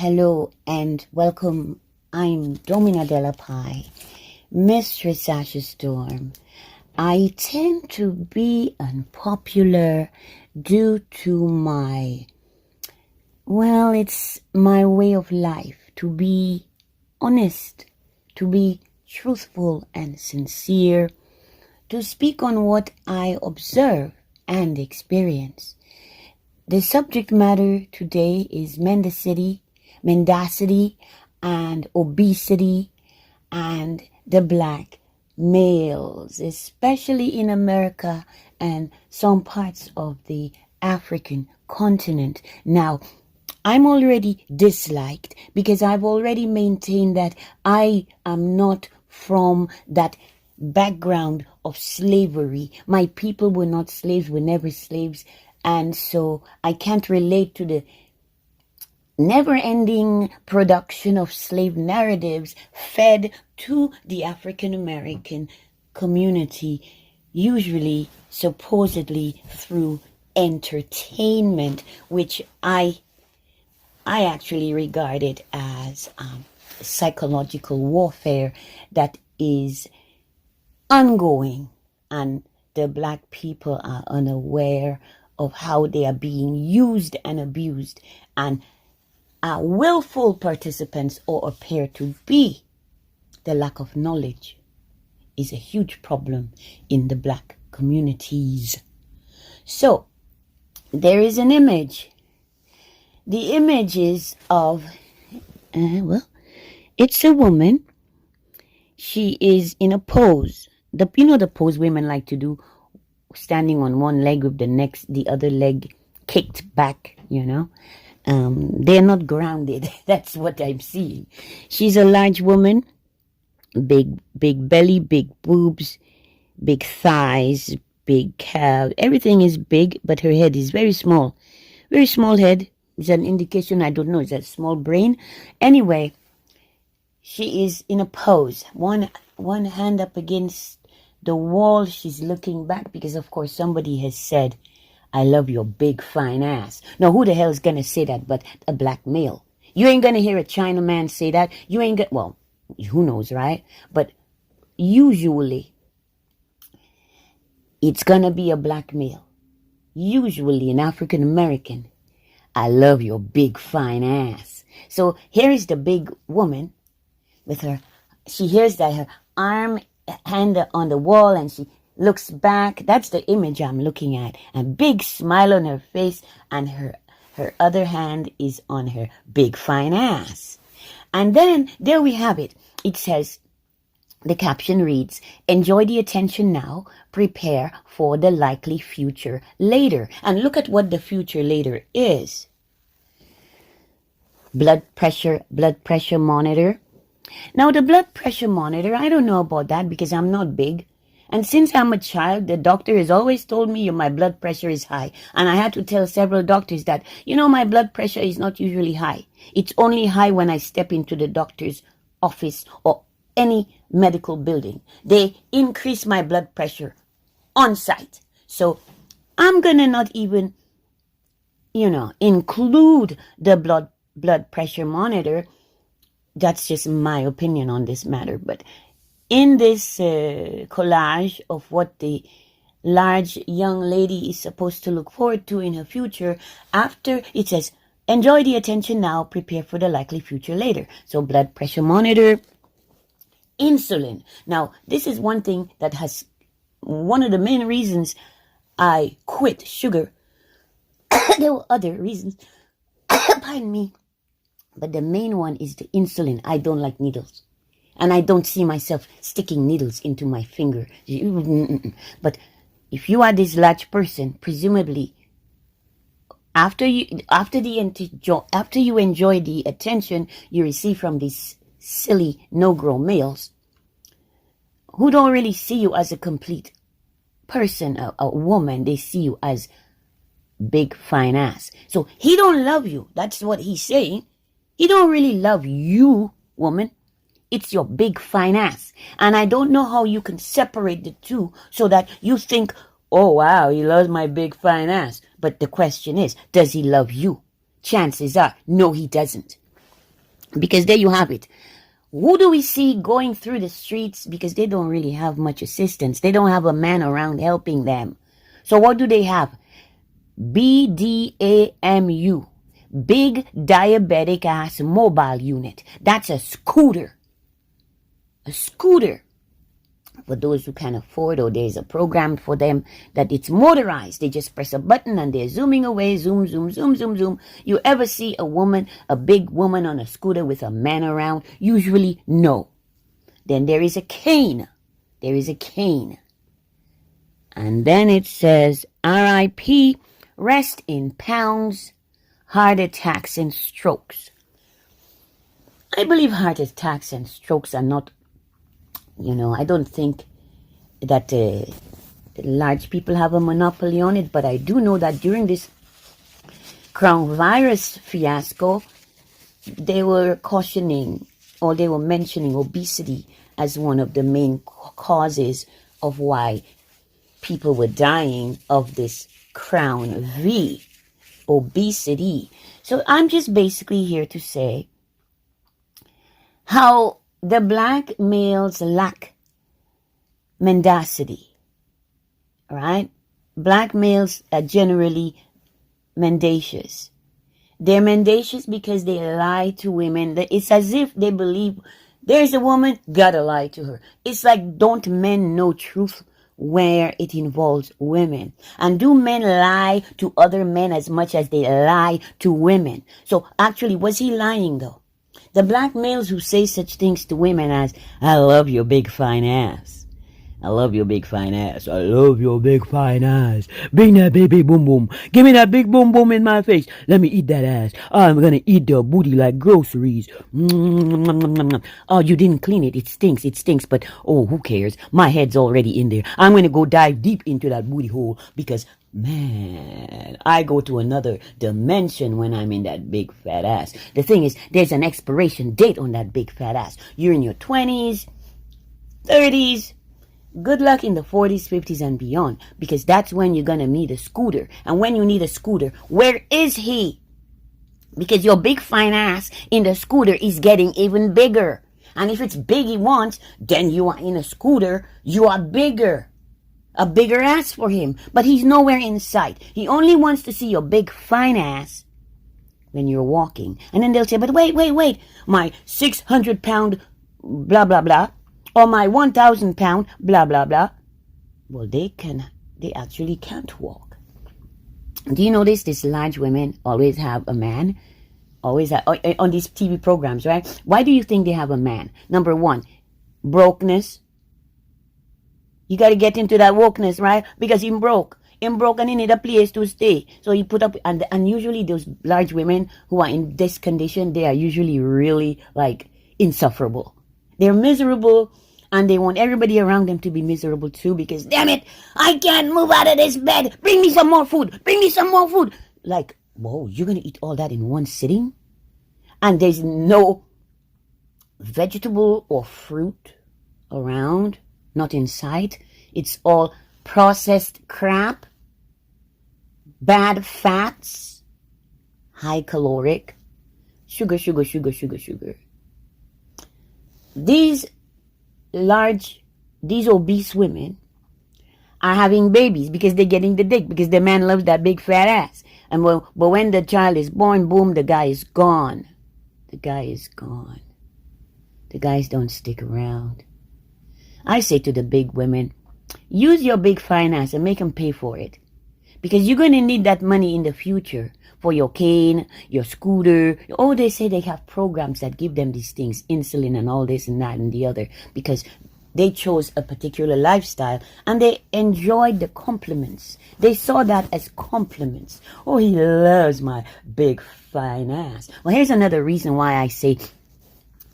Hello and welcome. I'm Domina Della Pie, Mistress Asha Storm. I tend to be unpopular due to it's my way of life to be honest, to be truthful and sincere, to speak on what I observe and experience. The subject matter today is mendacity, and obesity, and the black males, especially in America and some parts of the African continent. Now, I'm already disliked because I've already maintained that I am not from that background of slavery. My people were not slaves, were never slaves, and so I can't relate to the never-ending production of slave narratives fed to the African American community, usually supposedly through entertainment, which I actually regard it as psychological warfare that is ongoing, and the black people are unaware of how they are being used and abused and are willful participants or appear to be. The lack of knowledge is a huge problem in the black communities. So there is an image. The image is of, it's a woman. She is in a pose. The pose women like to do, standing on one leg with the other leg kicked back, They're not grounded. That's what I'm seeing. She's a large woman, big belly, big boobs, big thighs, big calves. Everything is big, but her head is very small. Very small head. It's an indication, I don't know, it's a small brain. Anyway, she is in a pose. One hand up against the wall. She's looking back because, of course, somebody has said, "I love your big fine ass." Now, who the hell is going to say that but a black male? You ain't going to hear a Chinaman say that. You ain't going, well, who knows, right? But usually, it's going to be a black male. Usually an African American. "I love your big fine ass." So here is the big woman with her. She hears that her hand on the wall, and she looks back. That's the image I'm looking at. A big smile on her face, and her other hand is on her big fine ass. And then there we have it. It says, the caption reads, "Enjoy the attention now, prepare for the likely future later." And look at what the future later is. Blood pressure monitor. Now the blood pressure monitor, I don't know about that because I'm not big. And since I'm a child, the doctor has always told me my blood pressure is high. And I had to tell several doctors that, my blood pressure is not usually high. It's only high when I step into the doctor's office or any medical building. They increase my blood pressure on site. So I'm going to not even, include the blood pressure monitor. That's just my opinion on this matter. But in this collage of what the large young lady is supposed to look forward to in her future, after it says, "Enjoy the attention now, prepare for the likely future later." So blood pressure monitor, insulin. Now, this is one thing that has, one of the main reasons I quit sugar. There were other reasons, pardon me, but the main one is the insulin. I don't like needles. And I don't see myself sticking needles into my finger. But if you are this large person, presumably, after you enjoy the attention you receive from these silly no-grow males, who don't really see you as a complete person, a woman, they see you as big fine ass. So he don't love you. That's what he's saying. He don't really love you, woman. It's your big fine ass. And I don't know how you can separate the two so that you think, "Oh wow, he loves my big fine ass." But the question is, does he love you? Chances are, no, he doesn't. Because there you have it. Who do we see going through the streets? Because they don't really have much assistance. They don't have a man around helping them. So what do they have? BDAMU. Big Diabetic Ass Mobile Unit. That's a scooter. A scooter. For those who can afford, or there's a program for them that it's motorized. They just press a button and they're zooming away. Zoom, zoom, zoom, zoom, zoom. You ever see a woman, a big woman on a scooter with a man around? Usually no. Then there is a cane. There is a cane. And then it says, RIP, rest in pounds, heart attacks and strokes. I believe heart attacks and strokes are not, I don't think that large people have a monopoly on it, but I do know that during this coronavirus fiasco, they were cautioning, or they were mentioning obesity as one of the main causes of why people were dying of this crown V, obesity. So I'm just basically here to say how the black males lack mendacity, right? Black males are generally mendacious. They're mendacious because they lie to women. It's as if they believe there's a woman, gotta lie to her. It's like, don't men know truth where it involves women? And do men lie to other men as much as they lie to women? So actually, was he lying though? The black males who say such things to women as, I love your big fine ass. I love your big fine ass. I love your big fine ass. Bring that big boom boom. Give me that big boom boom in my face. Let me eat that ass. I'm gonna eat the booty like groceries. Oh, you didn't clean it. It stinks. It stinks. But oh, who cares? My head's already in there. I'm gonna go dive deep into that booty hole because, man, I go to another dimension when I'm in that big fat ass. The thing is, there's an expiration date on that big fat ass. You're in your 20s, 30s. Good luck in the 40s, 50s, and beyond, because that's when you're going to need a scooter. And when you need a scooter, where is he? Because your big fine ass in the scooter is getting even bigger. And if it's big he wants, then you are in a scooter, you are bigger. A bigger ass for him. But he's nowhere in sight. He only wants to see your big fine ass when you're walking. And then they'll say, but wait. My 600-pound blah, blah, blah. Or my 1,000 pound, blah, blah, blah. Well, they actually can't walk. Do you notice these large women always have a man? Always have, on these TV programs, right? Why do you think they have a man? Number one, brokenness. You got to get into that wokeness, right? Because he's broke. He's broke and he need a place to stay. So he put up, and usually those large women who are in this condition, they are usually really like insufferable. They're miserable, and they want everybody around them to be miserable too, because, damn it, I can't move out of this bed. Bring me some more food. Bring me some more food. Like, whoa, you're going to eat all that in one sitting? And there's no vegetable or fruit around, not in sight. It's all processed crap, bad fats, high caloric, sugar. These obese women are having babies because they're getting the dick, because the man loves that big fat ass. And but when the child is born, boom, the guy is gone. The guy is gone. The guys don't stick around. I say to the big women, use your big fine ass and make them pay for it. Because you're going to need that money in the future for your cane, your scooter. Oh, they say they have programs that give them these things, insulin and all this and that and the other, because they chose a particular lifestyle and they enjoyed the compliments. They saw that as compliments. Oh, he loves my big fine ass. Well, here's another reason why I say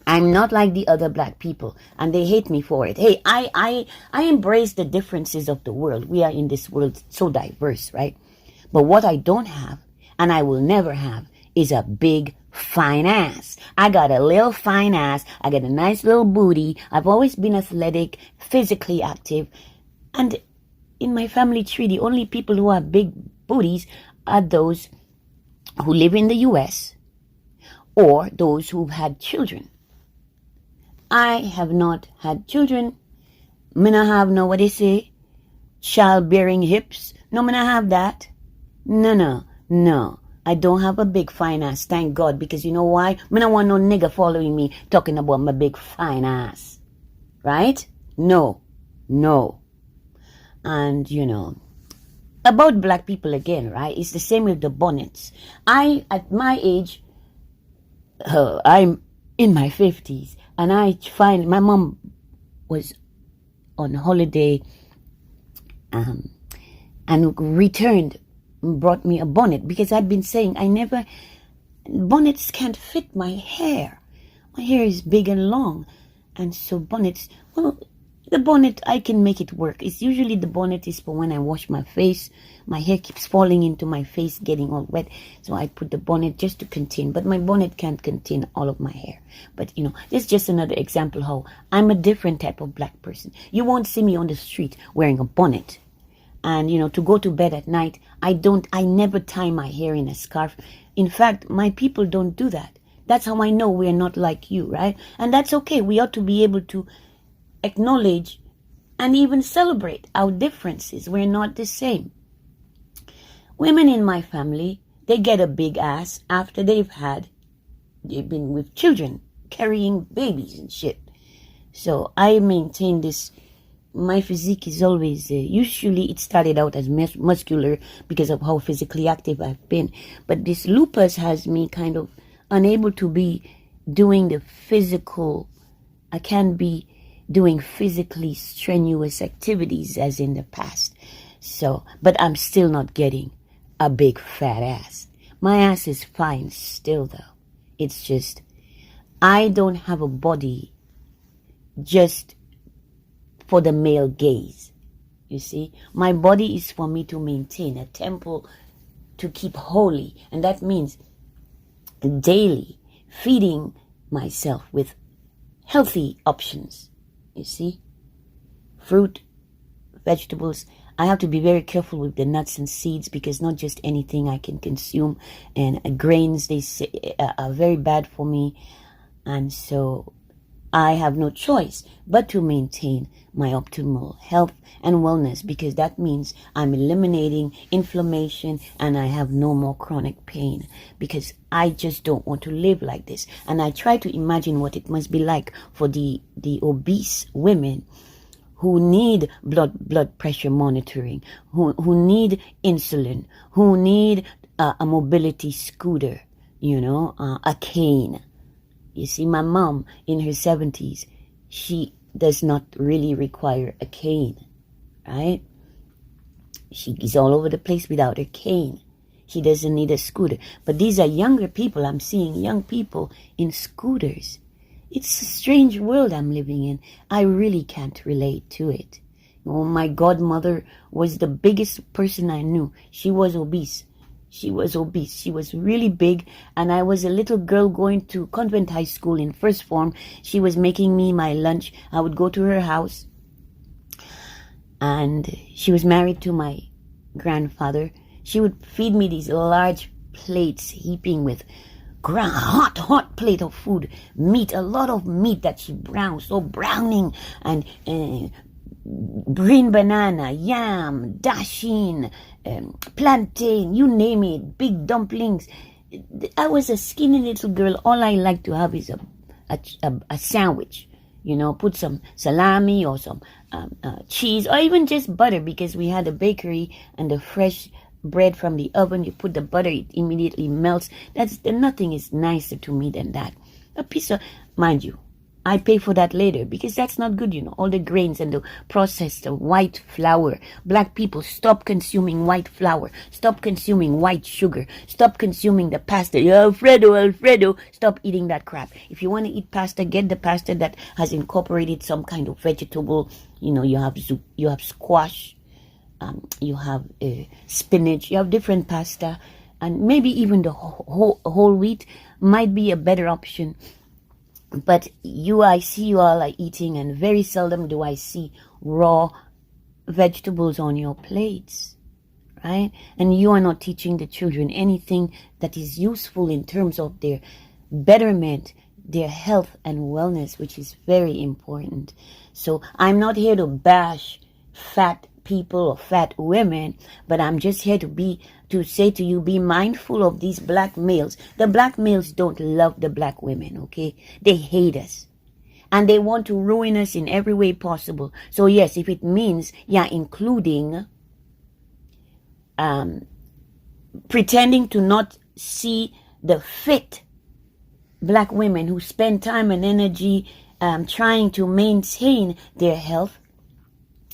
I'm not like the other black people, and they hate me for it. Hey, I embrace the differences of the world. We are in this world so diverse, right? But what I don't have, and I will never have, is a big fine ass. I got a little fine ass. I got a nice little booty. I've always been athletic, physically active. And in my family tree, the only people who have big booties are those who live in the U.S. or those who've had children. I have not had children. Me not have no, what they say, childbearing hips. No, me not have that. No. I don't have a big fine ass, thank God, because you know why? Me not want no nigga following me talking about my big fine ass. Right? No. And, about black people again, right? It's the same with the bonnets. At my age, I'm in my 50s, and I find my mom was on holiday and returned, brought me a bonnet, because I'd been saying bonnets can't fit my hair. My hair is big and long, and so bonnets, the bonnet, I can make it work. It's usually the bonnet is for when I wash my face. My hair keeps falling into my face, getting all wet. So I put the bonnet just to contain. But my bonnet can't contain all of my hair. But, this is just another example how I'm a different type of black person. You won't see me on the street wearing a bonnet. And, to go to bed at night, I never tie my hair in a scarf. In fact, my people don't do that. That's how I know we're not like you, right? And that's okay. We ought to be able to acknowledge and even celebrate our differences. We're not the same. Women in my family, they get a big ass after they've been with children, carrying babies and shit. So I maintain this. My physique is always, usually it started out as muscular because of how physically active I've been. But this lupus has me kind of unable to be doing the physical. I can't be doing physically strenuous activities as in the past. So, but I'm still not getting a big fat ass. My ass is fine still though. It's just, I don't have a body just for the male gaze. You see, my body is for me to maintain a temple to keep holy. And that means daily feeding myself with healthy options. You see, fruit, vegetables. I have to be very careful with the nuts and seeds because not just anything I can consume. And grains, they say, are very bad for me. And so I have no choice but to maintain my optimal health and wellness, because that means I'm eliminating inflammation and I have no more chronic pain, because I just don't want to live like this. And I try to imagine what it must be like for the obese women who need blood pressure monitoring, who need insulin, who need a mobility scooter, a cane. You see, my mom in her 70s, she does not really require a cane, right? She is all over the place without her cane. She doesn't need a scooter. But these are younger people. I'm seeing young people in scooters. It's a strange world I'm living in. I really can't relate to it. My godmother was the biggest person I knew. She was obese. She was really big, and I was a little girl going to convent high school in first form. She was making me my lunch. I would go to her house, and she was married to my grandfather. She would feed me these large plates heaping with hot plate of food, meat, a lot of meat that she browned, so browning, and green banana, yam, dasheen, plantain, you name it, big dumplings. I was a skinny little girl. All I like to have is a sandwich, put some salami or some cheese, or even just butter, because we had a bakery and the fresh bread from the oven. You put the butter, it immediately melts. Nothing is nicer to me than that. A piece of, mind you, I pay for that later because that's not good, all the grains and the processed white flour. Black people, stop consuming white flour. Stop consuming white sugar. Stop consuming the pasta. Alfredo. Stop eating that crap. If you want to eat pasta, get the pasta that has incorporated some kind of vegetable. You have squash. You have spinach. You have different pasta. And maybe even the whole wheat might be a better option. But I see you all are eating, and very seldom do I see raw vegetables on your plates, right? And you are not teaching the children anything that is useful in terms of their betterment, their health and wellness, which is very important. So I'm not here to bash fat people or fat women, but I'm just here to say to you, be mindful of these black males. The black males don't love the black women, okay? They hate us. And they want to ruin us in every way possible. So yes, if it means, including pretending to not see the fit black women who spend time and energy trying to maintain their health.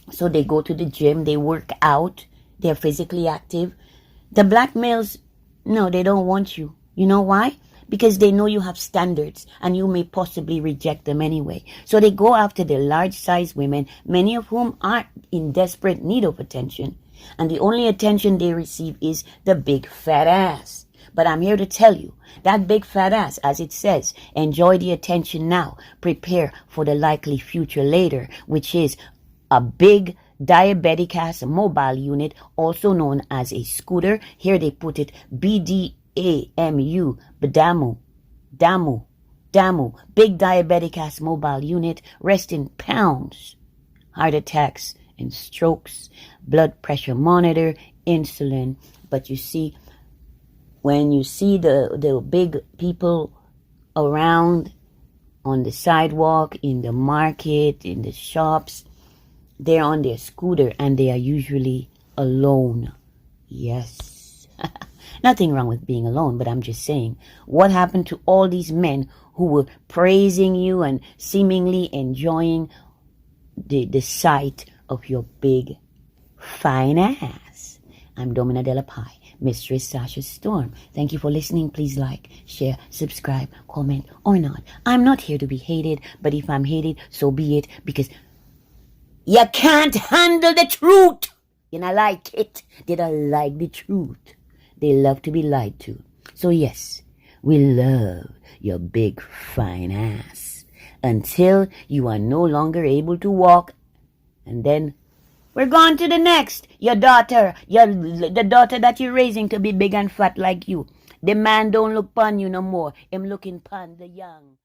So they go to the gym, they work out, they're physically active. The black males, no, they don't want you. You know why? Because they know you have standards and you may possibly reject them anyway. So they go after the large-sized women, many of whom are in desperate need of attention. And the only attention they receive is the big fat ass. But I'm here to tell you, that big fat ass, as it says, enjoy the attention now, prepare for the likely future later, which is a big diabetic ass mobile unit, also known as a scooter. Here they put it BDAMU, DAMU, big diabetic ass mobile unit, rest in pounds, heart attacks and strokes, blood pressure monitor, insulin. But you see, when you see the big people around on the sidewalk, in the market, in the shops, they're on their scooter and they are usually alone. Yes. Nothing wrong with being alone, but I'm just saying, what happened to all these men who were praising you and seemingly enjoying the sight of your big, fine ass? I'm Domina Della Pie, Mistress Sasha Storm. Thank you for listening. Please like, share, subscribe, comment, or not. I'm not here to be hated, but if I'm hated, so be it, because you can't handle the truth. You not like it. They don't like the truth. They love to be lied to. So yes, we love your big fine ass until you are no longer able to walk, and then we're gone to the next. Your daughter, the daughter that you're raising to be big and fat like you. The man don't look pon you no more. Him looking pon the young.